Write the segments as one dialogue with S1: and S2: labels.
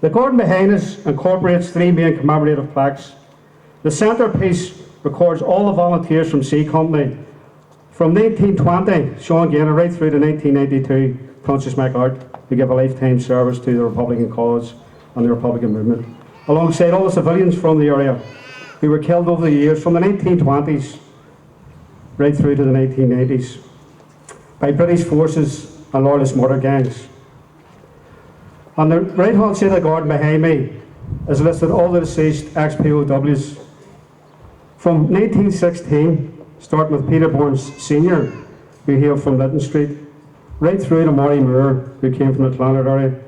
S1: The garden behind us incorporates three main commemorative plaques. The centrepiece records all the volunteers from C Company from 1920, Sean Gaynor, right through to 1992, Francis MacArt, who gave a lifetime service to the Republican cause and the Republican movement, alongside all the civilians from the area who were killed over the years from the 1920s right through to the 1990s by British forces and loyalist murder gangs. On the right hand side of the garden behind me is listed all the deceased ex-POWs from 1916, starting with Peter Burns Senior, who hailed from Lytton Street, right through to Murray Moore, who came from the Clonard area,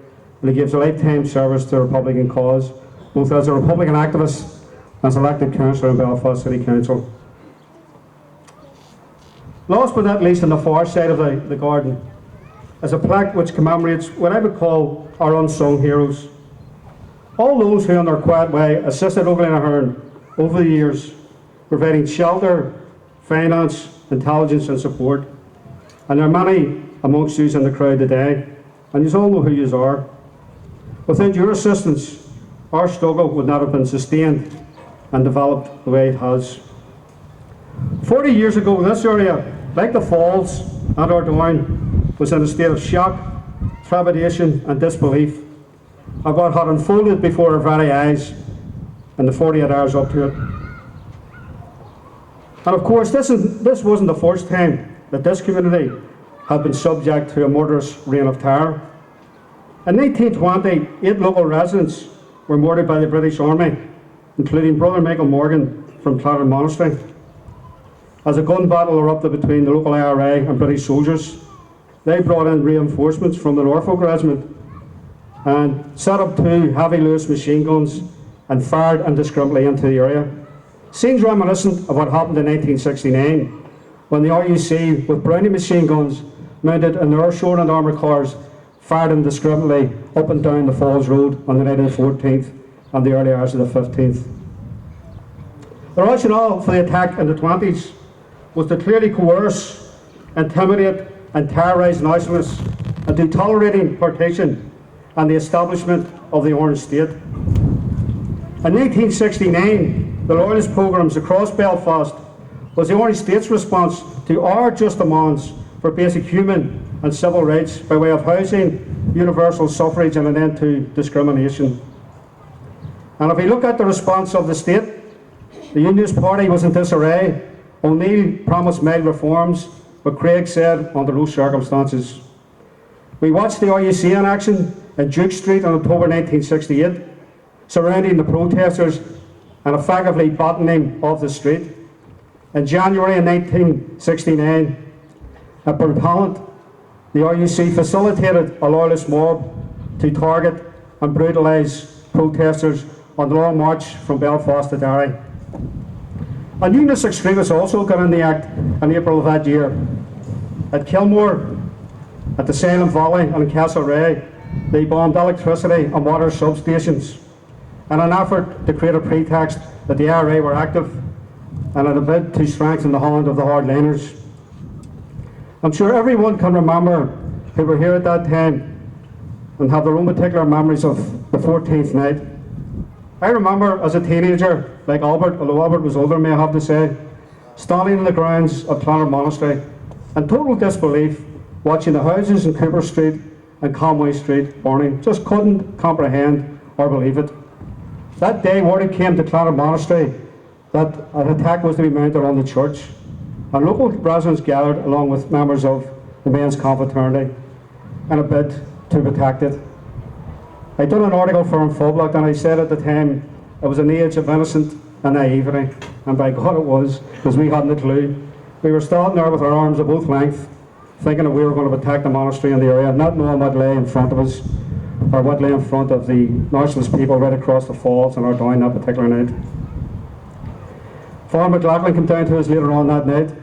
S1: and he gives a lifetime service to the Republican cause, both as a Republican activist and as elected councillor in Belfast City Council. Last but not least, on the far side of the garden is a plaque which commemorates what I would call our unsung heroes. All those who in their quiet way assisted Ogilvy and Ahern over the years, providing shelter, finance, intelligence and support. And there are many amongst you in the crowd today, and you all know who you are. Without your assistance, our struggle would not have been sustained and developed the way it has. 40 years ago, this area, like the Falls and our Down, was in a state of shock, trepidation and disbelief of what had unfolded before our very eyes in the 48 hours up to it. And of course, this wasn't the first time that this community had been subject to a murderous reign of terror. In 1920, 8 local residents were murdered by the British Army, including Brother Michael Morgan from Clonard Monastery, as a gun battle erupted between the local IRA and British soldiers. They brought in reinforcements from the Norfolk Regiment and set up 2 heavy Lewis machine guns and fired indiscriminately into the area. Scenes reminiscent of what happened in 1969 when the RUC with Browning machine guns mounted in their sword and armoured cars fired indiscriminately up and down the Falls Road on the night of the 14th and the early hours of the 15th. The rationale for the attack in the 20s was to clearly coerce, intimidate and terrorise nationalists into tolerating partition and the establishment of the Orange State. In 1969, the loyalist programmes across Belfast was the Orange State's response to our just demands for basic human and civil rights by way of housing, universal suffrage and an end to discrimination. And if we look at the response of the state, the Unionist Party was in disarray. O'Neill promised mild reforms, but Craig said under those circumstances. We watched the RUC in action in Duke Street on October 1968, surrounding the protesters and effectively bottoming of the street. In January of 1969, at Burntalent, the RUC facilitated a loyalist mob to target and brutalise protesters on the long march from Belfast to Derry. And Unionist extremists also got in the act in April of that year. At Kilmore, at the Silent Valley and in Castlereagh, they bombed electricity and water substations in an effort to create a pretext that the IRA were active and in a bid to strengthen the hand of the hardliners. I'm sure everyone can remember who were here at that time and have their own particular memories of the 14th night. I remember as a teenager, like Albert, although Albert was older, may I have to say, standing in the grounds of Clonard Monastery in total disbelief, watching the houses in Cooper Street and Conway Street burning. Just couldn't comprehend or believe it. That day, word it came to Clonard Monastery that an attack was to be mounted on the church, and local residents gathered along with members of the men's confraternity in a bid to protect it. I done an article for Public and I said at the time it was an age of innocent and naivety, and by God it was, because we hadn't a clue. We were standing there with our arms at both lengths, thinking that we were going to attack the monastery in the area, not knowing what lay in front of us, or what lay in front of the nationalist people right across the Falls and our Down that particular night. Farmer McLaughlin came down to us later on that night,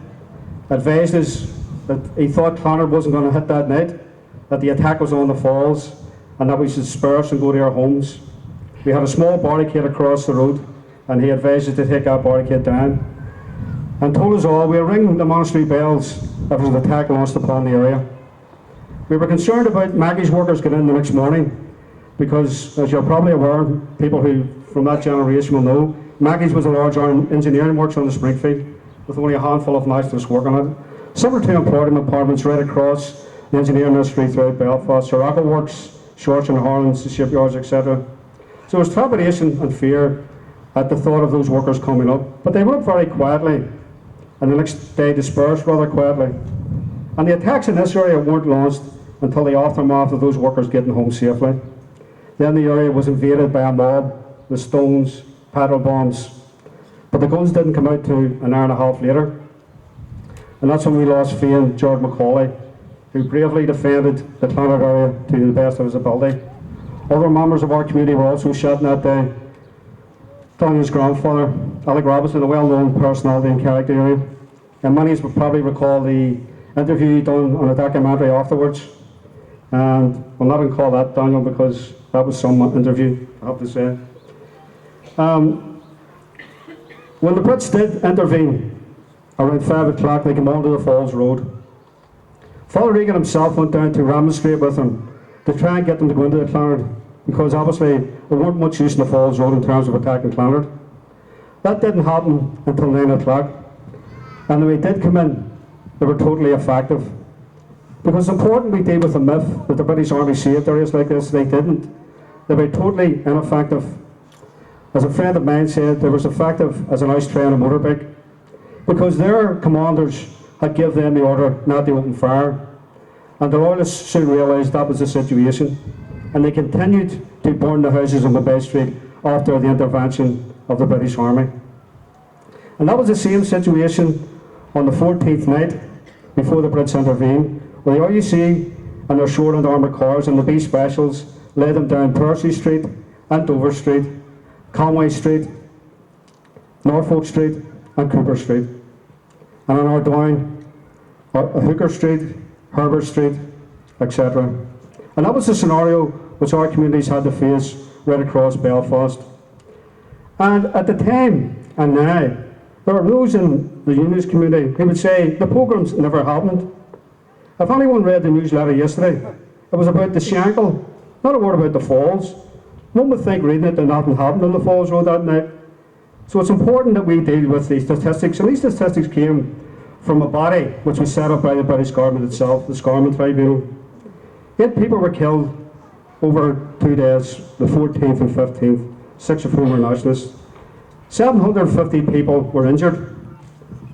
S1: advised us that he thought Clonard wasn't going to hit that night, that the attack was on the Falls, and that we should disperse and go to our homes. We had a small barricade across the road, and he advised us to take that barricade down, and told us all we'll ring the monastery bells if there's an attack launched upon the area. We were concerned about Maggie's workers getting in the next morning, because, as you're probably aware, people who from that generation will know, Mackey's was a large engineering works on the Springfield, with only a handful of nationalists working on it. Similar to employment apartments right across the engineering industry throughout Belfast, Sirocco Works, Shorts and Harlands, the shipyards, etc. So there was trepidation and fear at the thought of those workers coming up, but they went up very quietly, and the next day dispersed rather quietly. And the attacks in this area weren't launched until the aftermath of those workers getting home safely. Then the area was invaded by a mob with stones, petrol bombs, but the guns didn't come out till an hour and a half later. And that's when we lost Fiann George Macaulay, who bravely defended the Clonard area to the best of his ability. Other members of our community were also shot that day. Daniel's grandfather, Alec Robinson, a well-known personality in Carrick area, and many of us would probably recall the interview done on a documentary afterwards. And we'll not call that, Daniel, because that was some interview, I have to say. When the Brits did intervene around 5 o'clock, they came onto the Falls Road. Father Regan himself went down to Bombay Street with them to try and get them to go into the Clonard, because obviously there weren't much use in the Falls Road in terms of attacking Clonard. That didn't happen until 9 o'clock, and when they did come in, they were totally effective. Because it's important we deal with the myth that the British Army saved areas like this. They didn't. They were totally ineffective. As a friend of mine said, they were as effective as an ice tray on a motorbike, because their commanders had given them the order not to open fire, and the loyalists soon realised that was the situation, and they continued to burn the houses on Bombay Street after the intervention of the British Army. And that was the same situation on the 14th night before the Brits intervened, where the RUC and their short and armoured cars and the B Specials led them down Percy Street and Dover Street, Conway Street, Norfolk Street and Cooper Street, and on our down Hooker Street, Herbert Street, etc. And that was the scenario which our communities had to face right across Belfast. And at the time, and now, there are those in the unionist community who would say the pogroms never happened. If anyone read the newsletter yesterday, it was about the Shankill, not a word about the Falls. One would think reading it that nothing happened on the Falls Road that night. So it's important that we deal with these statistics, and these statistics came from a body which was set up by the British government itself, the Scarman Tribunal. 8 people were killed over 2 days, the 14th and 15th, 6 of whom were nationalists. 750 people were injured,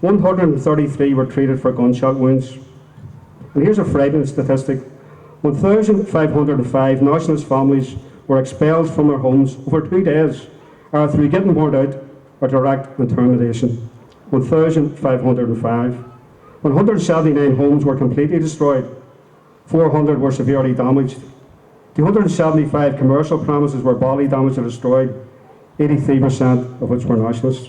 S1: 133 were treated for gunshot wounds. And here's a frightening statistic: 1,505 nationalist families were expelled from their homes over 2 days, or through getting burned out or direct intimidation. 1,505. 179 homes were completely destroyed, 400 were severely damaged. 275 commercial premises were badly damaged or destroyed, 83% of which were nationalists.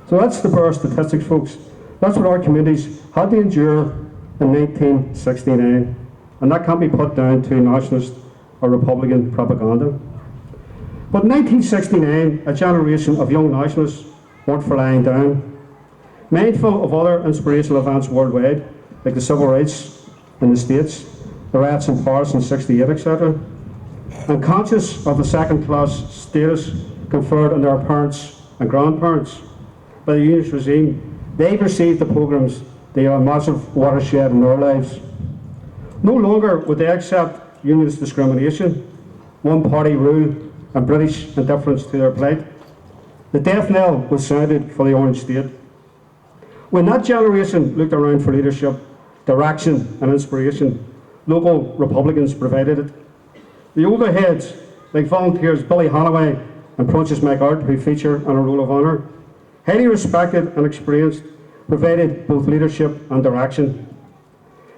S1: So that's the bare statistics, folks. That's what our communities had to endure in 1969, and that can't be put down to nationalist or Republican propaganda. But in 1969, a generation of young nationalists weren't for lying down. Mindful of other inspirational events worldwide, like the civil rights in the States, the riots in Paris in '68, etc., and conscious of the second-class status conferred on their parents and grandparents by the unionist regime, they perceived the pogroms to be a massive watershed in their lives. No longer would they accept unionist discrimination, one-party rule and British indifference to their plight. The death knell was sounded for the Orange State. When that generation looked around for leadership, direction and inspiration, local Republicans provided it. The older heads, like volunteers Billy Hanaway and Prentice McArt, who feature on a Roll of Honour, highly respected and experienced, provided both leadership and direction.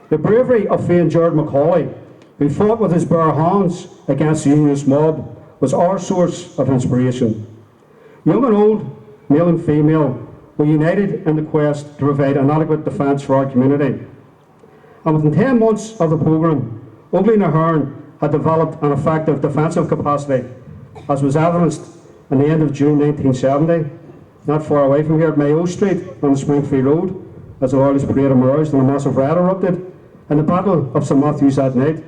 S1: The bravery of Fiann George Macaulay, who fought with his bare hands against the unionist mob, was our source of inspiration. Young and old, male and female, were united in the quest to provide an adequate defence for our community. And within 10 months of the programme, Ugly Nahern had developed an effective defensive capacity, as was evidenced in the end of June 1970, not far away from here at Mayo Street on the Springfield Road, as the loyalist parade emerged and a massive riot erupted, and the Battle of St Matthews that night,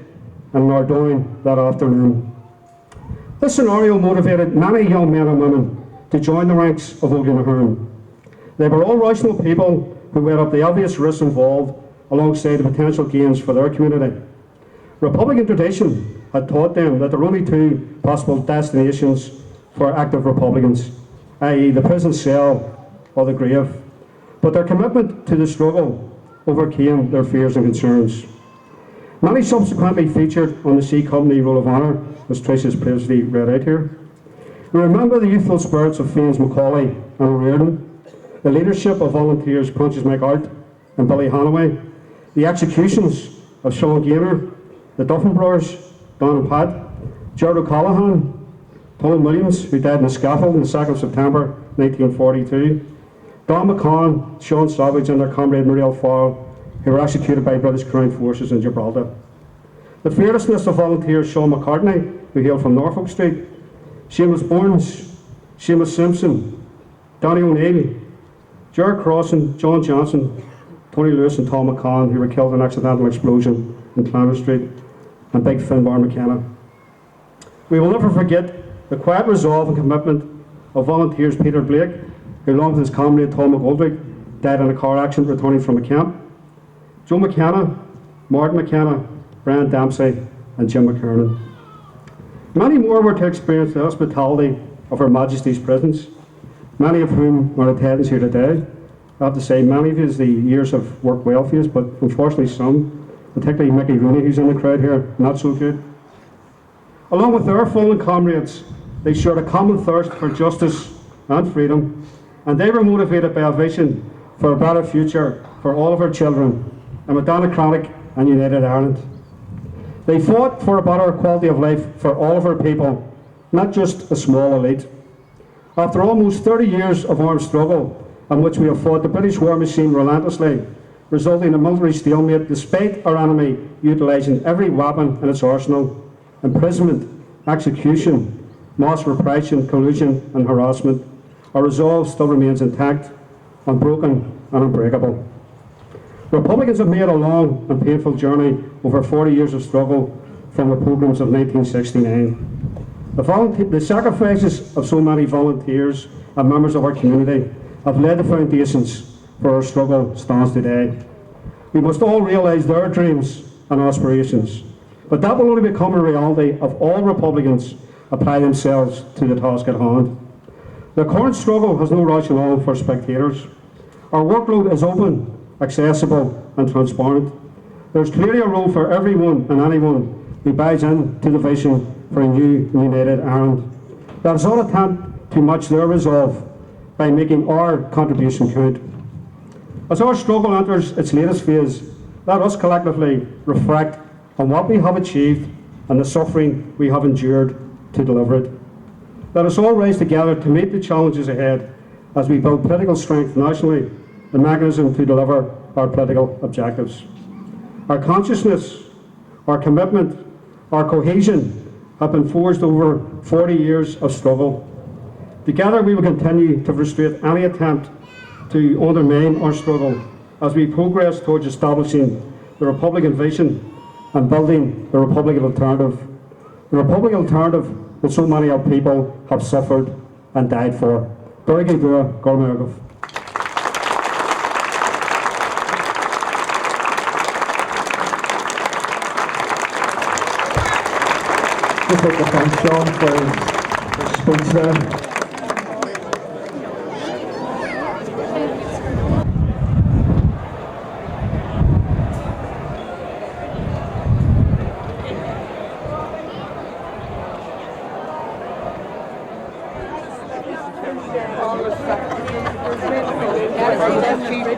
S1: and in Ardoyne that afternoon. This scenario motivated many young men and women to join the ranks of Ogun Ahern. They were all rational people who weighed up the obvious risks involved alongside the potential gains for their community. Republican tradition had taught them that there were only two possible destinations for active Republicans, i.e. the prison cell or the grave. But their commitment to the struggle overcame their fears and concerns. Many subsequently featured on the C Company Roll of Honour, as Trish has previously read out here. We remember the youthful spirits of Fiennes Macaulay and O'Riordan, the leadership of volunteers Pontius McArt and Billy Hanaway, the executions of Sean Gaynor, the Duffin brothers, Don and Pat, Gerard O'Callaghan, Colin Williams, who died on the scaffold on the 2nd of September 1942, Don McCann, Sean Savage and their comrade Muriel Farrell, who were executed by British Crown forces in Gibraltar. The fearlessness of volunteers Sean McCartney, who hailed from Norfolk Street, Seamus Burns, Seamus Simpson, Donny O'Neill, Gerard Crossan, John Johnson, Tony Lewis and Tom McCann, who were killed in an accidental explosion in Clammer Street, and Big Finbar McKenna. We will never forget the quiet resolve and commitment of volunteers Peter Blake, who along with his comrade Tom McGoldrick died in a car accident returning from a camp, Joe McKenna, Martin McKenna, Brian Dempsey and Jim McKernan. Many more were to experience the hospitality of Her Majesty's prisons, many of whom are in attendance here today. I have to say, many of the years have worked well for you, but unfortunately some, particularly Mickey Rooney, who's in the crowd here, not so good. Along with their fallen comrades, they shared a common thirst for justice and freedom, and they were motivated by a vision for a better future for all of our children in a democratic and united Ireland. They fought for a better quality of life for all of our people, not just a small elite. After almost 30 years of armed struggle, in which we have fought the British war machine relentlessly, resulting in a military stalemate despite our enemy utilising every weapon in its arsenal, imprisonment, execution, mass repression, collusion and harassment, our resolve still remains intact, unbroken and unbreakable. Republicans have made a long and painful journey over 40 years of struggle from the pogroms of 1969. The sacrifices of so many volunteers and members of our community have laid the foundations for our struggle stands today. We must all realise their dreams and aspirations, but that will only become a reality if all Republicans apply themselves to the task at hand. The current struggle has no rationale for spectators. Our workload is open, accessible and transparent. There's clearly a role for everyone and anyone who buys into the vision for a new united Ireland. Let us all attempt to match their resolve by making our contribution count. As our struggle enters its latest phase, let us collectively reflect on what we have achieved and the suffering we have endured to deliver it. Let us all rise together to meet the challenges ahead as we build political strength nationally, the mechanism to deliver our political objectives. Our consciousness, our commitment, our cohesion have been forged over 40 years of struggle. Together we will continue to frustrate any attempt to undermine our struggle as we progress towards establishing the Republican vision and building the Republican alternative. The Republican alternative that so many of people have suffered and died for. Very good, Gormagov.
S2: Just like to thank Sean for his speech there.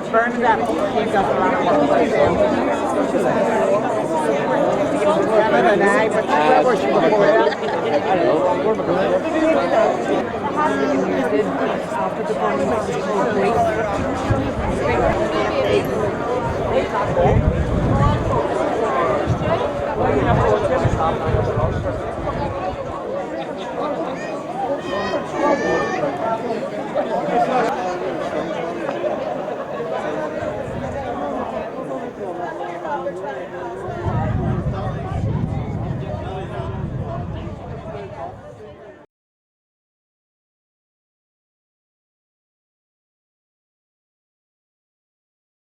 S3: Burn it up. After the